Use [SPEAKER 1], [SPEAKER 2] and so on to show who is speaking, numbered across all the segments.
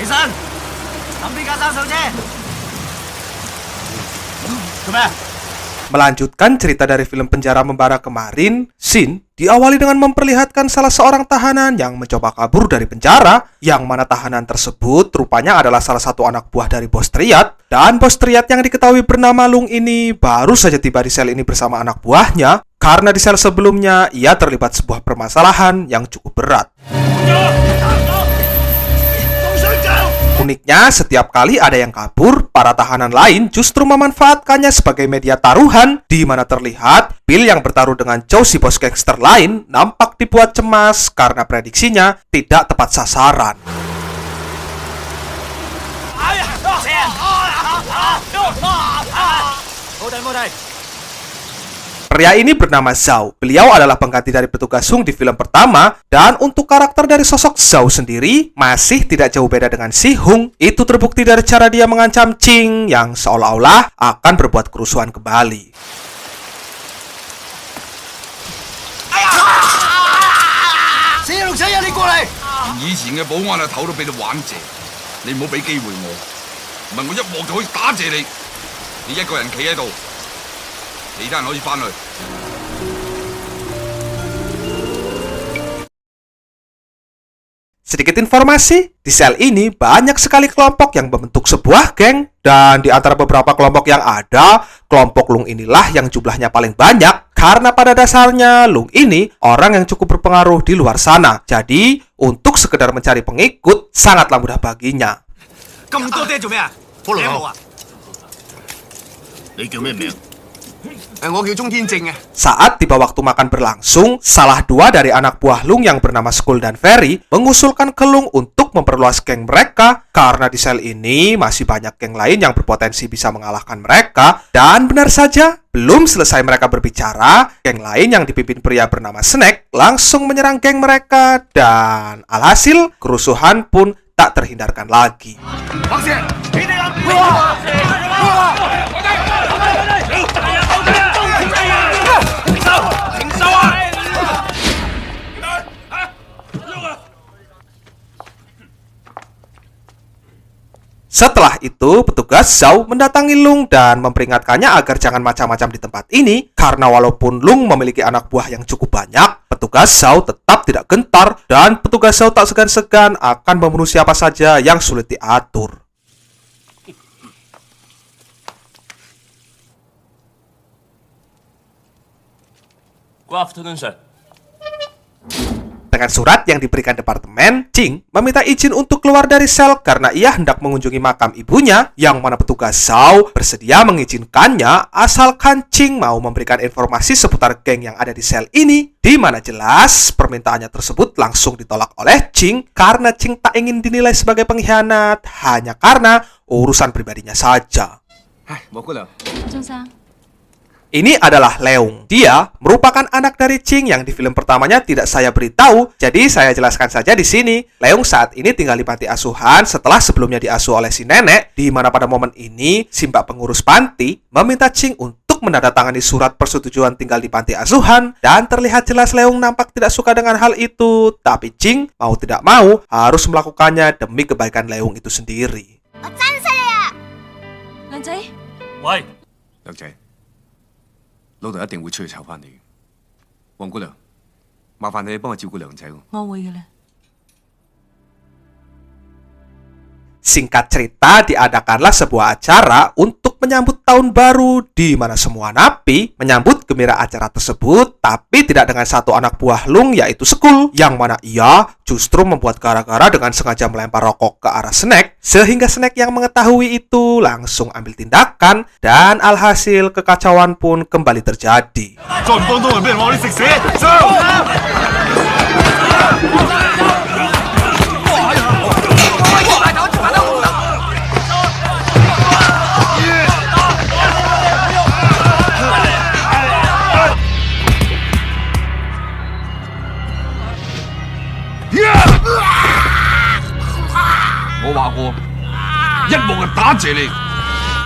[SPEAKER 1] 起身，抌邊架生上車。做咩？
[SPEAKER 2] Melanjutkan cerita dari film Penjara Membara kemarin, Shin diawali dengan memperlihatkan salah seorang tahanan yang mencoba kabur dari penjara, yang mana tahanan tersebut rupanya adalah salah satu anak buah dari bos Triad, dan bos Triad yang diketahui bernama Lung ini baru saja tiba di sel ini bersama anak buahnya, karena di sel sebelumnya ia terlibat sebuah permasalahan yang cukup berat. Uniknya, setiap kali ada yang kabur, para tahanan lain justru memanfaatkannya sebagai media taruhan, di mana terlihat Bill yang bertaruh dengan Chow si bos gangster lain nampak dibuat cemas karena prediksinya tidak tepat sasaran. Pria ini bernama Zhao. Beliau adalah pengganti dari petugas Sung di film pertama, dan untuk karakter dari sosok Zhao sendiri masih tidak jauh beda dengan Si Hung. Itu terbukti dari cara dia mengancam Ching yang seolah-olah akan berbuat kerusuhan kembali.
[SPEAKER 1] 死六仔啊！你過嚟！
[SPEAKER 3] 以前嘅保安阿頭都俾你玩謝，你唔好俾機會我，唔係我一鑊就可以打謝你。你一個人企喺度，其他人可以翻去。
[SPEAKER 2] Sedikit informasi, di sel ini banyak sekali kelompok yang membentuk sebuah geng, dan di antara beberapa kelompok yang ada, kelompok Lung inilah yang jumlahnya paling banyak, karena pada dasarnya Lung ini orang yang cukup berpengaruh di luar sana. Jadi, untuk sekedar mencari pengikut, sangatlah mudah baginya.
[SPEAKER 1] 咁多爹做咩啊？火龍啊！你叫咩名？我叫鍾天正啊。
[SPEAKER 2] Saat tiba waktu makan berlangsung, salah dua dari anak buah Lung yang bernama Skull dan Ferry mengusulkan ke Lung untuk memperluas geng mereka, karena di sel ini masih banyak geng lain yang berpotensi bisa mengalahkan mereka. Dan benar saja, belum selesai mereka berbicara, geng lain yang dipimpin pria bernama Snack langsung menyerang geng mereka, dan alhasil kerusuhan pun tak terhindarkan lagi. Setelah itu, petugas Zhao mendatangi Lung dan memperingatkannya agar jangan macam-macam di tempat ini, karena walaupun Lung memiliki anak buah yang cukup banyak, petugas Zhao tetap tidak gentar, dan petugas Zhao tak segan-segan akan membunuh siapa saja yang sulit diatur.
[SPEAKER 4] Good afternoon, sir.
[SPEAKER 2] Dengan surat yang diberikan departemen, Ching meminta izin untuk keluar dari sel karena ia hendak mengunjungi makam ibunya, yang mana petugas Zhao bersedia mengizinkannya asalkan Ching mau memberikan informasi seputar geng yang ada di sel ini, di mana jelas permintaannya tersebut langsung ditolak oleh Ching karena Ching tak ingin dinilai sebagai pengkhianat hanya karena urusan pribadinya saja. Ini adalah Leung. Dia merupakan anak dari Ching yang di film pertamanya tidak saya beritahu, jadi saya jelaskan saja di sini. Leung saat ini tinggal di panti asuhan setelah sebelumnya diasuh oleh si nenek, di mana pada momen ini si mbak pengurus panti meminta Ching untuk menandatangani surat persetujuan tinggal di panti asuhan, dan terlihat jelas Leung nampak tidak suka dengan hal itu, tapi Ching mau tidak mau harus melakukannya demi kebaikan Leung itu sendiri.
[SPEAKER 5] 我真犀利啊！靚仔，
[SPEAKER 4] 喂，
[SPEAKER 6] 靚仔，老豆一定會出去湊翻你。黃姑娘，麻煩你幫我照顧梁仔喎。
[SPEAKER 5] 我會嘅啦。
[SPEAKER 2] Singkat cerita, diadakanlah sebuah acara untuk menyambut tahun baru, di mana semua napi menyambut gembira acara tersebut, tapi tidak dengan satu anak buah Lung, yaitu Skull, yang mana ia justru membuat gara-gara dengan sengaja melempar rokok ke arah Snack, sehingga Snack yang mengetahui itu langsung ambil tindakan, dan alhasil kekacauan pun kembali terjadi.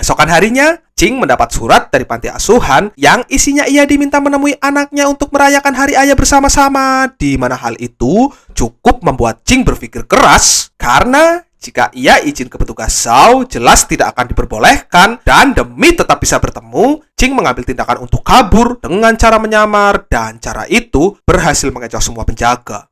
[SPEAKER 2] Esokan harinya, Ching mendapat surat dari panti asuhan yang isinya ia diminta menemui anaknya untuk merayakan hari ayah bersama-sama, di mana hal itu cukup membuat Ching berpikir keras karena Jika ia izin ke petugas Zhao, jelas tidak akan diperbolehkan, dan demi tetap bisa bertemu, Jing mengambil tindakan untuk kabur dengan cara menyamar, dan cara itu berhasil mengecoh semua penjaga.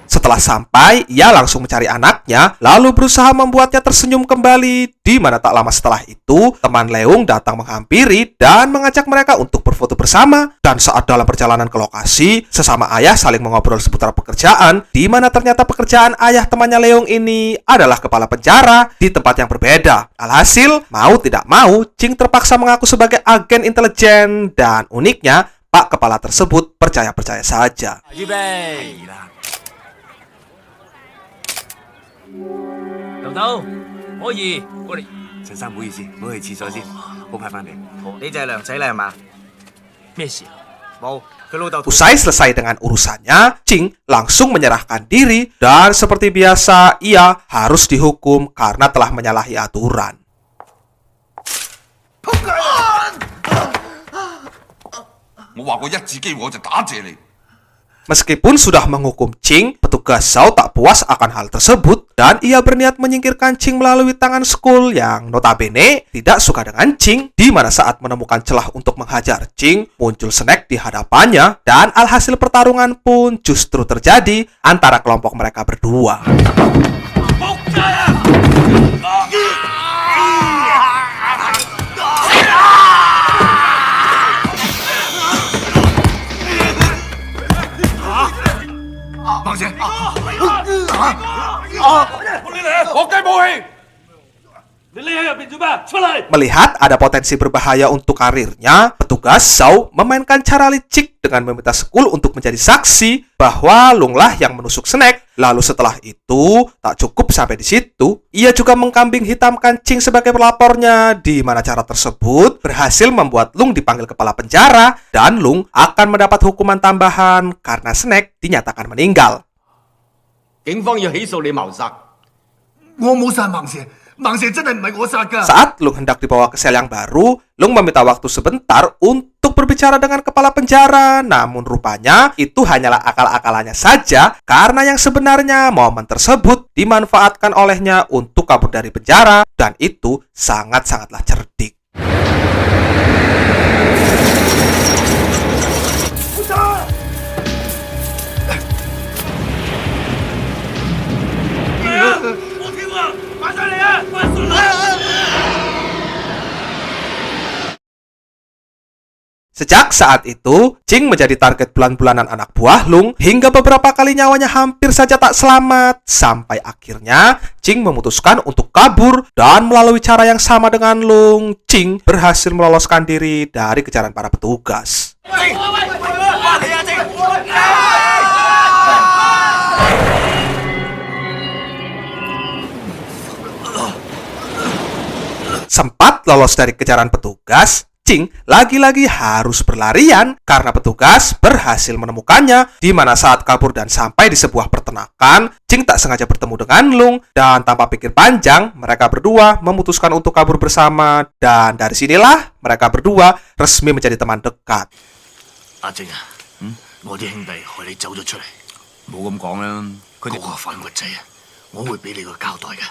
[SPEAKER 2] Setelah sampai, ia langsung mencari anaknya, lalu berusaha membuatnya tersenyum kembali. Di mana tak lama setelah itu, teman Leung datang menghampiri dan mengajak mereka untuk berfoto bersama. Dan saat dalam perjalanan ke lokasi, sesama ayah saling mengobrol seputar pekerjaan, di mana ternyata pekerjaan ayah temannya Leung ini adalah kepala penjara di tempat yang berbeda. Alhasil, mau tidak mau, Jing terpaksa mengaku sebagai agen intelijen, dan uniknya, Pak Kepala tersebut percaya-percaya saja.
[SPEAKER 4] 豆豆，可以過嚟。
[SPEAKER 1] 陳生唔好意思，唔好去廁所先，好快翻嚟。
[SPEAKER 7] 呢隻係梁仔嚟係嘛？
[SPEAKER 4] 咩事啊？
[SPEAKER 7] 冇，佢老豆。
[SPEAKER 2] Usai selesai dengan urusannya, Jing langsung menyerahkan diri dan seperti biasa ia harus dihukum karena telah menyalahi aturan. Meskipun sudah menghukum Jing, petugas Zhao tak puas akan hal tersebut dan ia berniat menyingkirkan Jing melalui tangan Skull yang notabene tidak suka dengan Jing, di mana saat menemukan celah untuk menghajar Jing, muncul Snack di hadapannya dan alhasil pertarungan pun justru terjadi antara kelompok mereka berdua. Melihat ada potensi berbahaya untuk karirnya, petugas Zhao memainkan cara licik dengan meminta Skull untuk menjadi saksi bahwa Lunglah yang menusuk Snack. Lalu setelah itu, tak cukup sampai di situ, ia juga mengkambing hitamkan Jing sebagai pelapornya, di mana cara tersebut berhasil membuat Lung dipanggil kepala penjara dan Lung akan mendapat hukuman tambahan karena Snack dinyatakan meninggal.
[SPEAKER 7] 警方要起訴你謀殺。
[SPEAKER 1] 我冇殺盲蛇，盲蛇真係唔係我殺㗎。
[SPEAKER 2] Saat Lung hendak dibawa ke sel yang baru, Lung meminta waktu sebentar untuk berbicara dengan kepala penjara. Namun rupanya itu hanyalah akal-akalannya saja, karena yang sebenarnya momen tersebut dimanfaatkan olehnya untuk kabur dari penjara, dan itu sangat-sangatlah cerdik. Sejak saat itu, Jing menjadi target bulan-bulanan anak buah Lung hingga beberapa kali nyawanya hampir saja tak selamat. Sampai akhirnya, Jing memutuskan untuk kabur dan melalui cara yang sama dengan Lung, Jing berhasil meloloskan diri dari kejaran para petugas. Sempat lolos dari kejaran petugas, Jing lagi-lagi harus berlarian karena petugas berhasil menemukannya, di mana saat kabur dan sampai di sebuah peternakan, Jing tak sengaja bertemu dengan Lung dan tanpa pikir panjang, mereka berdua memutuskan untuk kabur bersama, dan dari sinilah mereka berdua resmi menjadi teman dekat.
[SPEAKER 4] 阿晶啊，我啲兄弟害你走咗出嚟，
[SPEAKER 6] 冇咁講啦，佢哋
[SPEAKER 4] 嗰個反骨仔啊，我會俾你個交代㗎。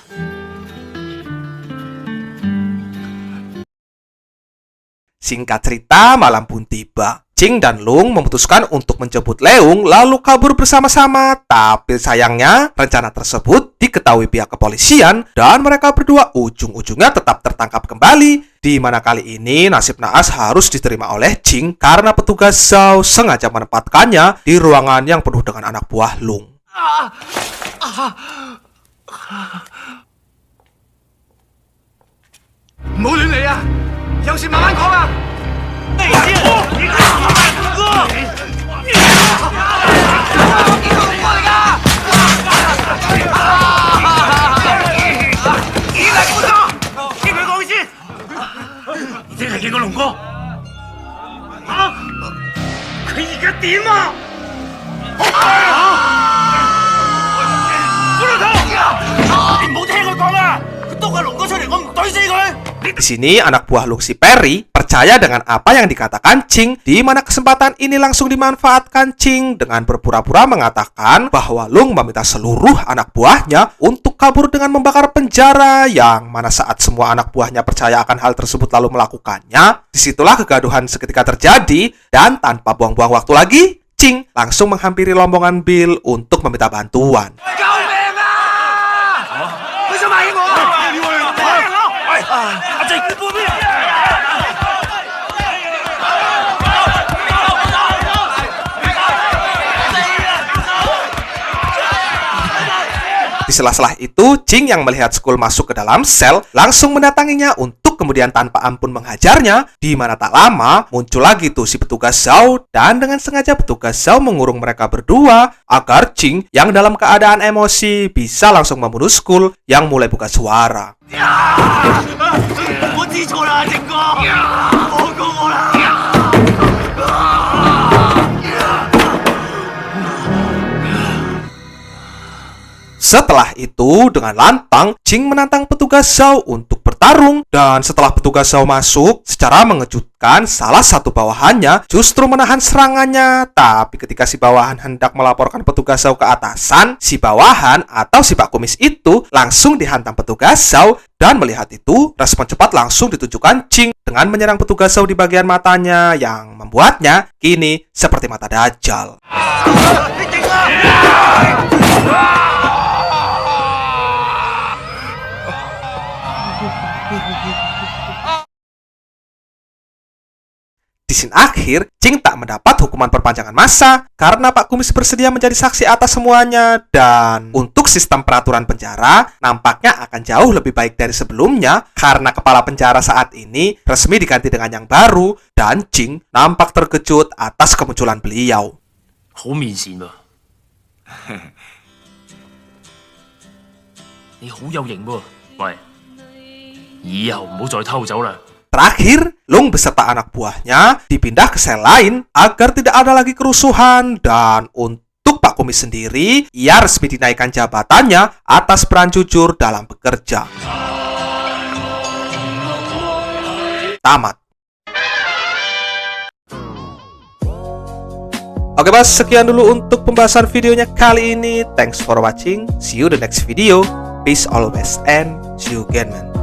[SPEAKER 2] Singkat cerita, malam pun tiba. Jing dan Lung memutuskan untuk menjemput Leung lalu kabur bersama-sama. Tapi sayangnya, rencana tersebut diketahui pihak kepolisian dan mereka berdua ujung-ujungnya tetap tertangkap kembali. Di mana kali ini nasib naas harus diterima oleh Jing karena petugas Zhao sengaja menempatkannya di ruangan yang penuh dengan anak buah Lung.
[SPEAKER 1] Mau亂嚟啊！ 有事慢慢講啊！你見我哥，我見到我嚟㗎！以嚟冇錯，聽佢講先。你真係見過龍哥？嚇！佢而家點啊？古老頭，你唔好聽佢講啊！佢督阿龍哥出嚟，我唔懟死佢！
[SPEAKER 2] Di sini anak buah Lung si Perry percaya dengan apa yang dikatakan Ching, di mana kesempatan ini langsung dimanfaatkan Ching dengan berpura-pura mengatakan bahwa Lung meminta seluruh anak buahnya untuk kabur dengan membakar penjara, yang mana saat semua anak buahnya percaya akan hal tersebut lalu melakukannya, disitulah kegaduhan seketika terjadi dan tanpa buang-buang waktu lagi, Ching langsung menghampiri rombongan Bill untuk meminta bantuan. Di sela-sela itu, Ching yang melihat Skull masuk ke dalam sel langsung mendatanginya untuk kemudian tanpa ampun menghajarnya, di mana tak lama muncul lagi tuh si petugas Zhao, dan dengan sengaja petugas Zhao mengurung mereka berdua agar Ching yang dalam keadaan emosi bisa langsung membunuh Skull yang mulai buka suara. Setelah itu, dengan lantang, Ching menantang petugas Zhao untuk bertarung, dan setelah petugas Zhao masuk, secara mengejutkan, salah satu bawahannya justru menahan serangannya. Tapi ketika si bawahan hendak melaporkan petugas Zhao ke atasan, si bawahan atau si Pak Kumis itu langsung dihantam petugas Zhao, dan melihat itu, respon cepat langsung ditunjukkan Ching dengan menyerang petugas Zhao di bagian matanya, yang membuatnya kini seperti mata Dajjal. Di scene akhir, Ching tak mendapat hukuman perpanjangan masa karena Pak Kumis bersedia menjadi saksi atas semuanya, dan untuk sistem peraturan penjara nampaknya akan jauh lebih baik dari sebelumnya karena kepala penjara saat ini resmi diganti dengan yang baru, dan Ching nampak terkejut atas kemunculan beliau.
[SPEAKER 4] 好面善喎，你好有型喎，喂，以後唔好再偷走啦。
[SPEAKER 2] Terakhir, Lung beserta anak buahnya dipindah ke sel lain agar tidak ada lagi kerusuhan, dan untuk Pak Kumis sendiri, ia resmi dinaikkan jabatannya atas peran jujur dalam bekerja. Tamat. Oke bos, sekian dulu untuk pembahasan videonya kali ini. Thanks for watching. See you the next video. Peace always and see you again man.